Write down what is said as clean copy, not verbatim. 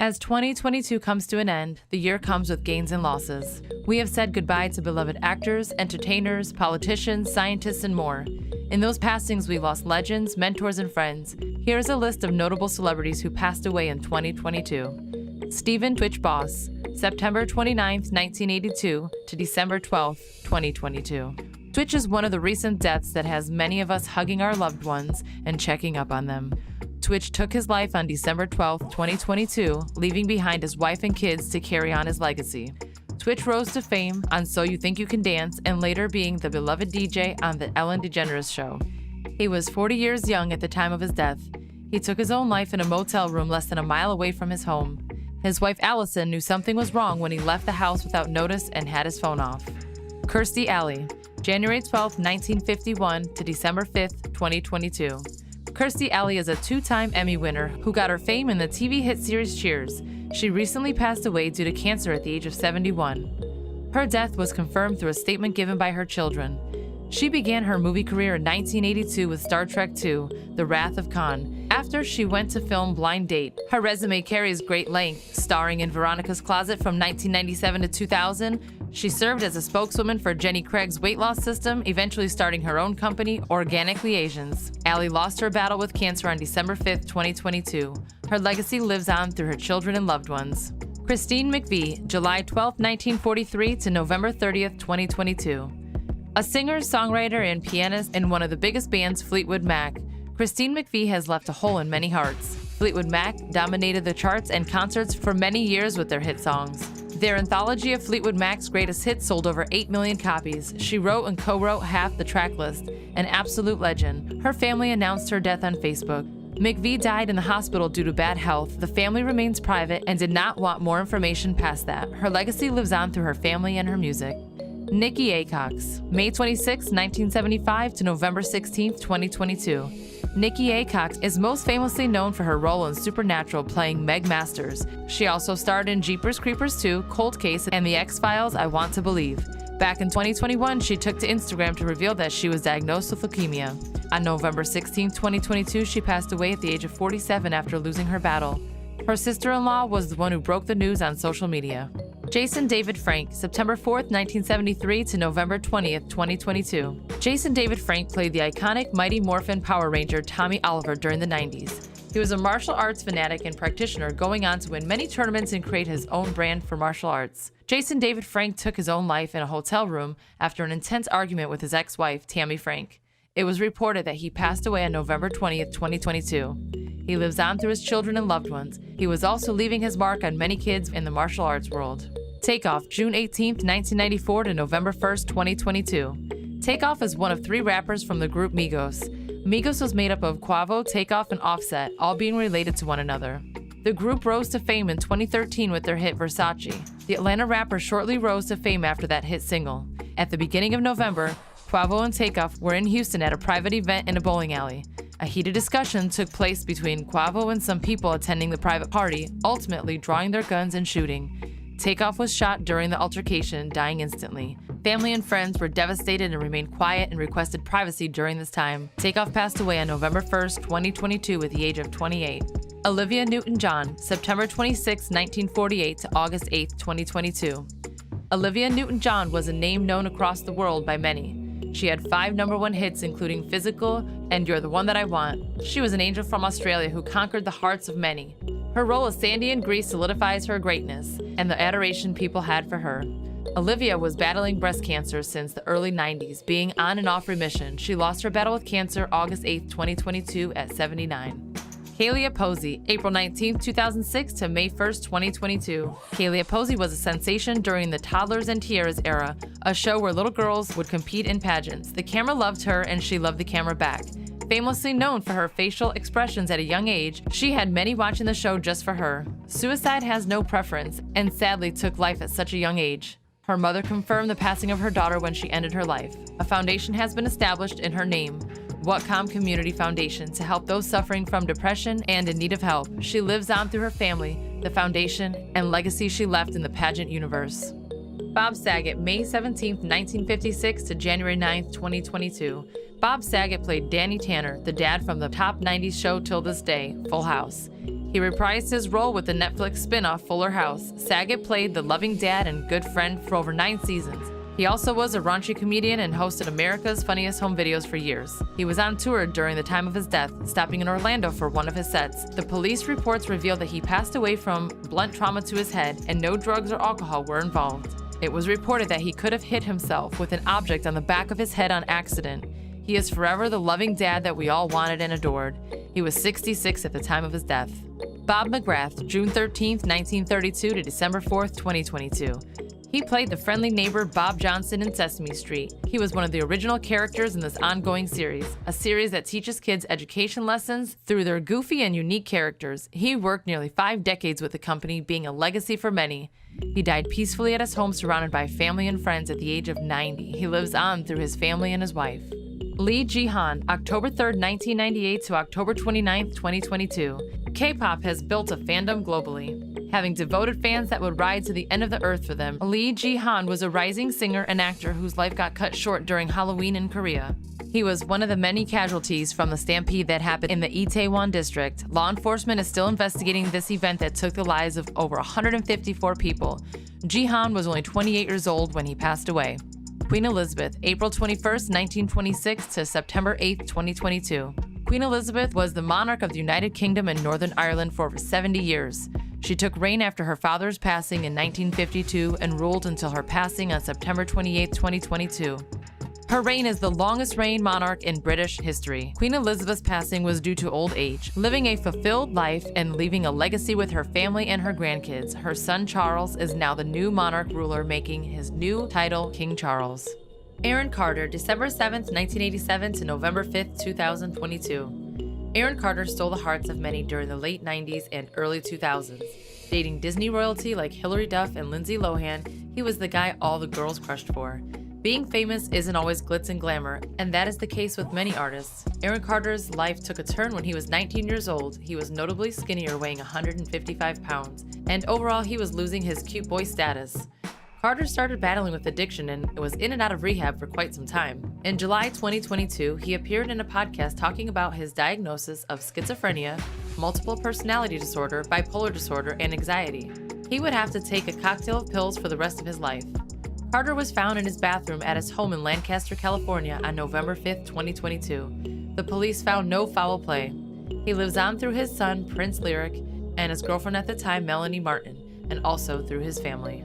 As 2022 comes to an end, the year comes with gains and losses. We have said goodbye to beloved actors, entertainers, politicians, scientists, and more. In those passings, we lost legends, mentors, and friends. Here is a list of notable celebrities who passed away in 2022. Stephen Twitch Boss, September 29, 1982 to December 12, 2022. Twitch is one of the recent deaths that has many of us hugging our loved ones and checking up on them. Twitch took his life on December 12, 2022, leaving behind his wife and kids to carry on his legacy. Twitch rose to fame on So You Think You Can Dance and later being the beloved DJ on The Ellen DeGeneres Show. He was 40 years young at the time of his death. He took his own life in a motel room less than a mile away from his home. His wife Allison knew something was wrong when he left the house without notice and had his phone off. Kirsty Alley, January 12, 1951 to December 5, 2022. Kirsty Alley is a two-time Emmy winner who got her fame in the TV hit series Cheers. She recently passed away due to cancer at the age of 71. Her death was confirmed through a statement given by her children. She began her movie career in 1982 with Star Trek II, The Wrath of Khan, after she went to film Blind Date. Her resume carries great length, starring in Veronica's Closet from 1997 to 2000. She served as a spokeswoman for Jenny Craig's weight loss system, eventually starting her own company, Organically Asians. Alley lost her battle with cancer on December 5, 2022. Her legacy lives on through her children and loved ones. Christine McVie, July 12, 1943 to November 30, 2022. A singer, songwriter, and pianist in one of the biggest bands, Fleetwood Mac, Christine McVie has left a hole in many hearts. Fleetwood Mac dominated the charts and concerts for many years with their hit songs. Their anthology of Fleetwood Mac's greatest hits sold over 8 million copies. She wrote and co-wrote half the track list. An absolute legend. Her family announced her death on Facebook. McVie died in the hospital due to bad health. The family remains private and did not want more information past that. Her legacy lives on through her family and her music. Nikki Aycox, May 26, 1975 to November 16, 2022. Nikki Aycox is most famously known for her role in Supernatural playing Meg Masters. She also starred in Jeepers Creepers 2, Cold Case, and The X-Files: I Want to Believe. Back in 2021, she took to Instagram to reveal that she was diagnosed with leukemia. On November 16, 2022, she passed away at the age of 47 after losing her battle. Her sister-in-law was the one who broke the news on social media. Jason David Frank, September 4th, 1973 to November 20th, 2022. Jason David Frank played the iconic Mighty Morphin Power Ranger Tommy Oliver during the 90s. He was a martial arts fanatic and practitioner, going on to win many tournaments and create his own brand for martial arts. Jason David Frank took his own life in a hotel room after an intense argument with his ex-wife, Tammy Frank. It was reported that he passed away on November 20th, 2022. He lives on through his children and loved ones. He was also leaving his mark on many kids in the martial arts world. Takeoff, June 18, 1994 to November 1, 2022. Takeoff is one of 3 rappers from the group Migos. Migos was made up of Quavo, Takeoff, and Offset, all being related to one another. The group rose to fame in 2013 with their hit Versace. The Atlanta rapper shortly rose to fame after that hit single. At the beginning of November, Quavo and Takeoff were in Houston at a private event in a bowling alley. A heated discussion took place between Quavo and some people attending the private party, ultimately drawing their guns and shooting. Takeoff was shot during the altercation, dying instantly. Family and friends were devastated and remained quiet and requested privacy during this time. Takeoff passed away on November 1, 2022 at the age of 28. Olivia Newton-John, September 26, 1948 to August 8, 2022. Olivia Newton-John was a name known across the world by many. She had 5 #1 hits, including Physical and You're the One That I Want. She was an angel from Australia who conquered the hearts of many. Her role as Sandy in Grease solidifies her greatness and the adoration people had for her. Olivia was battling breast cancer since the early 90s, being on and off remission. She lost her battle with cancer August 8, 2022 at 79. Kayla Posey, April 19, 2006 to May 1, 2022. Kayla Posey was a sensation during the Toddlers and Tiaras era, a show where little girls would compete in pageants. The camera loved her and she loved the camera back. Famously known for her facial expressions at a young age, she had many watching the show just for her. Suicide has no preference and sadly took life at such a young age. Her mother confirmed the passing of her daughter when she ended her life. A foundation has been established in her name, Whatcom Community Foundation, to help those suffering from depression and in need of help. She lives on through her family, the foundation, and legacy she left in the pageant universe. Bob Saget, May 17, 1956 to January 9, 2022. Bob Saget played Danny Tanner, the dad from the top 90s show till this day, Full House. He reprised his role with the Netflix spin-off Fuller House. Saget played the loving dad and good friend for over 9 seasons. He also was a raunchy comedian and hosted America's Funniest Home Videos for years. He was on tour during the time of his death, stopping in Orlando for one of his sets. The police reports revealed that he passed away from blunt trauma to his head and no drugs or alcohol were involved. It was reported that he could have hit himself with an object on the back of his head on accident. He is forever the loving dad that we all wanted and adored. He was 66 at the time of his death. Bob McGrath, June 13, 1932 to December 4, 2022. He played the friendly neighbor Bob Johnson in Sesame Street. He was one of the original characters in this ongoing series, a series that teaches kids education lessons through their goofy and unique characters. He worked nearly 5 decades with the company, being a legacy for many. He died peacefully at his home surrounded by family and friends at the age of 90. He lives on through his family and his wife. Lee Jihan, October 3, 1998 to October 29, 2022. K-pop has built a fandom globally, having devoted fans that would ride to the end of the earth for them. Lee Jihan was a rising singer and actor whose life got cut short during Halloween in Korea. He was one of the many casualties from the stampede that happened in the Itaewon district. Law enforcement is still investigating this event that took the lives of over 154 people. Jihan was only 28 years old when he passed away. Queen Elizabeth, April 21, 1926 to September 8, 2022. Queen Elizabeth was the monarch of the United Kingdom and Northern Ireland for over 70 years. She took reign after her father's passing in 1952 and ruled until her passing on September 28, 2022. Her reign is the longest reigning monarch in British history. Queen Elizabeth's passing was due to old age, living a fulfilled life and leaving a legacy with her family and her grandkids. Her son Charles is now the new monarch ruler, making his new title King Charles. Aaron Carter, December 7, 1987 to November 5, 2022. Aaron Carter stole the hearts of many during the late 90s and early 2000s. Dating Disney royalty like Hilary Duff and Lindsay Lohan, he was the guy all the girls crushed for. Being famous isn't always glitz and glamour, and that is the case with many artists. Aaron Carter's life took a turn when he was 19 years old. He was notably skinnier, weighing 155 pounds, and overall he was losing his cute boy status. Carter started battling with addiction and was in and out of rehab for quite some time. In July 2022, he appeared in a podcast talking about his diagnosis of schizophrenia, multiple personality disorder, bipolar disorder, and anxiety. He would have to take a cocktail of pills for the rest of his life. Carter was found in his bathroom at his home in Lancaster, California on November 5, 2022. The police found no foul play. He lives on through his son, Prince Lyric, and his girlfriend at the time, Melanie Martin, and also through his family.